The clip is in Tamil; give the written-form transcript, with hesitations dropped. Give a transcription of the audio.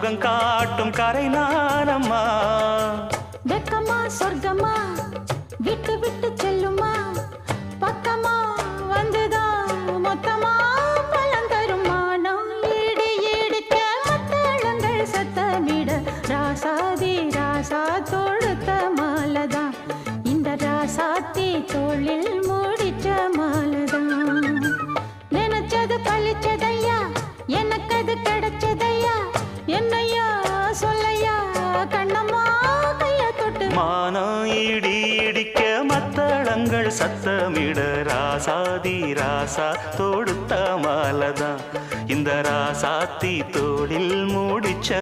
முகம் காட்டும் கரை நானம்மா. வெக்கமா சொர்க்கமா விட்டு விட்டு செல்லுமா, பக்கமா வந்துதான் மொத்தமா பலம் தருமா. நான் ஈடு ஈடுக்க மத்தளங்கள் சத்தமிட, ராசாதி ராசா தொடுத்த மாலதான், இந்த ராசாத்தி தோளில் முடிச்ச மாலதான். நினைச்சது பழிச்சதையா, எனக்கு அது கிடைச்சதையா, என்னையா சொல்லையா கண்ணம்மா கைய தொட்டு. மானம் இடி இடிக்க மத்தளங்கள் சத்தமிட, ராசாதி ராசா தொடுத்த மாலதான், இந்த ராசாத்தி தோளில் மூடிச்ச